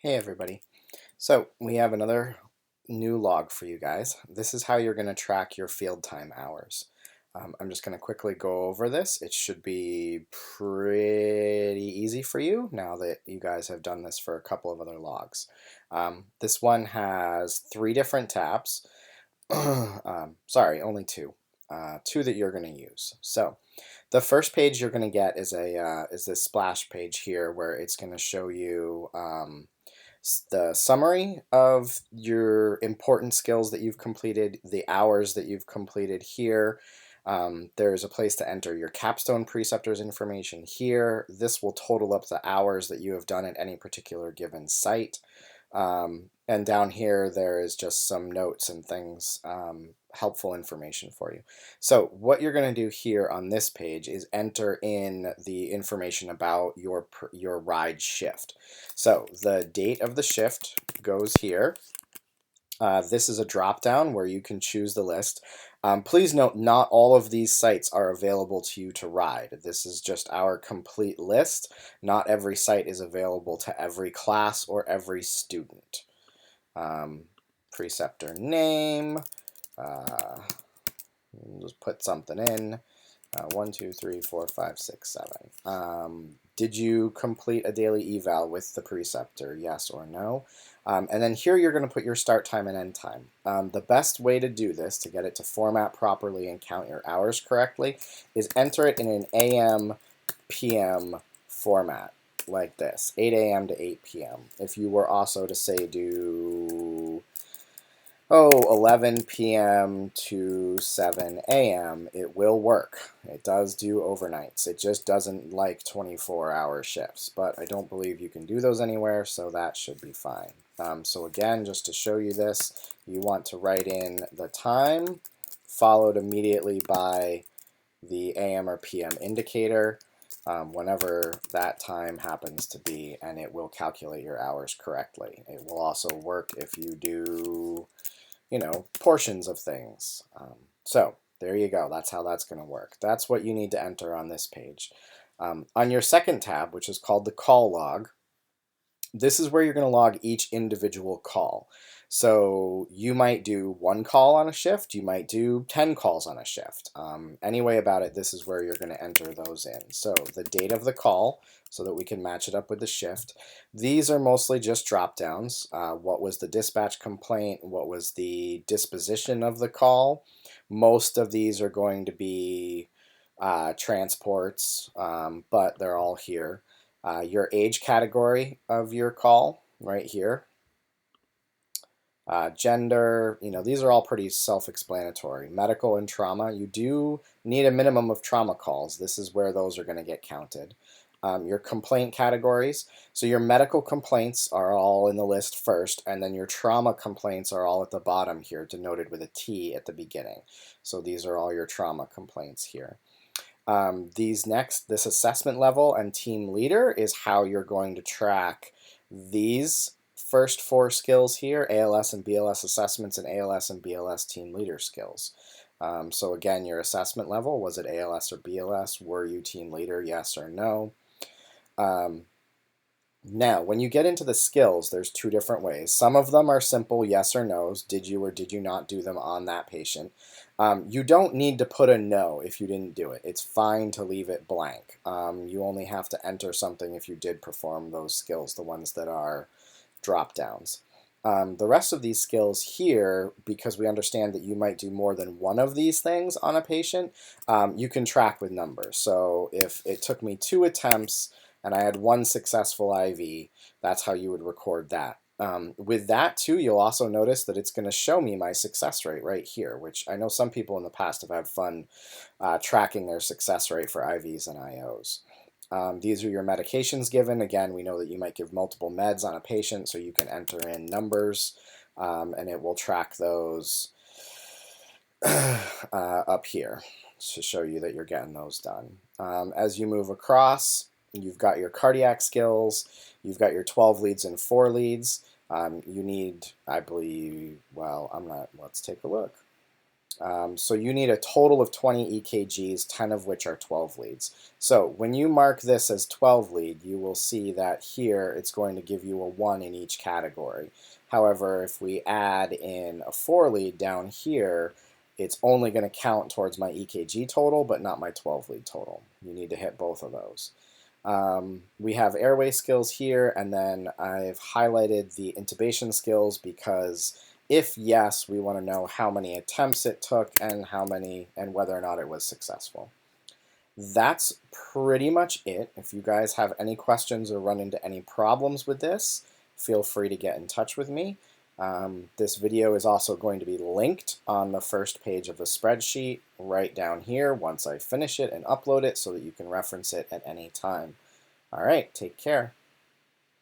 Hey everybody. So we have another new log for you guys. This is how you're going to track your field time hours. I'm just going to quickly go over this. It should be pretty easy for you now that you guys have done this for a couple of other logs. This one has 3 different tabs. Sorry, only 2. 2 that you're going to use. So the first page you're going to get is this splash page here where it's going to show you the summary of your important skills that you've completed, the hours that you've completed here. There's a place to enter your capstone preceptor's information here. This will total up the hours that you have done at any particular given site. And down here there is just some notes and things, helpful information for you. So what you're going to do here on this page is enter in the information about your ride shift. So the date of the shift goes here. This is a drop down where you can choose the list. Please note, not all of these sites are available to you to ride. This is just our complete list. Not every site is available to every class or every student. Preceptor name, just put something in. 1, 2, 3, 4, 5, 6, 7. Did you complete a daily eval with the preceptor? Yes or no? And then here you're going to put your start time and end time. The best way to do this, to get it to format properly and count your hours correctly, is enter it in an AM, PM format, like this, 8 a.m. to 8 p.m. If you were also to say do 11 p.m. to 7 a.m., it will work. It does do overnights. It just doesn't like 24-hour shifts, but I don't believe you can do those anywhere, so that should be fine. So again, just to show you this, you want to write in the time, followed immediately by the AM or PM indicator, whenever that time happens to be, and it will calculate your hours correctly. It will also work if you do, portions of things. So there you go. That's how that's going to work. That's what you need to enter on this page. On your second tab, which is called the call log, this is where you're going to log each individual call. So you might do 1 call on a shift, you might do 10 calls on a shift. Anyway about it, this is where you're going to enter those in. So the date of the call, so that we can match it up with the shift. These are mostly just drop downs. What was the dispatch complaint? What was the disposition of the call? Most of these are going to be transports, but they're all here. Your age category of your call right here. Gender, these are all pretty self-explanatory. Medical and trauma, you do need a minimum of trauma calls. This is where those are going to get counted. Your complaint categories, so your medical complaints are all in the list first, and then your trauma complaints are all at the bottom here, denoted with a T at the beginning. So these are all your trauma complaints here. This assessment level and team leader is how you're going to track these first 4 skills here, ALS and BLS assessments and ALS and BLS team leader skills. So again, your assessment level, was it ALS or BLS? Were you team leader, yes or no? Now, when you get into the skills, there's 2 different ways. Some of them are simple yes or no's. Did you or did you not do them on that patient? You don't need to put a no if you didn't do it. It's fine to leave it blank. You only have to enter something if you did perform those skills, the ones that are drop downs. The rest of these skills here, because we understand that you might do more than one of these things on a patient, you can track with numbers. So if it took me 2 attempts and I had 1 successful IV, that's how you would record that. With that too, you'll also notice that it's going to show me my success rate right here, which I know some people in the past have had fun tracking their success rate for IVs and IOs. These are your medications given. Again, we know that you might give multiple meds on a patient, so you can enter in numbers, and it will track those up here to show you that you're getting those done. As you move across, you've got your cardiac skills, you've got your 12 leads and 4 leads. You need, I believe, well, I'm not, let's take a look. So you need a total of 20 EKGs, 10 of which are 12 leads. So when you mark this as 12 lead, you will see that here it's going to give you a 1 in each category. However, if we add in a 4 lead down here, it's only going to count towards my EKG total, but not my 12 lead total. You need to hit both of those. We have airway skills here, and then I've highlighted the intubation skills because if yes, we want to know how many attempts it took and whether or not it was successful. That's pretty much it. If you guys have any questions or run into any problems with this, feel free to get in touch with me. This video is also going to be linked on the first page of the spreadsheet right down here once I finish it and upload it so that you can reference it at any time. All right, take care.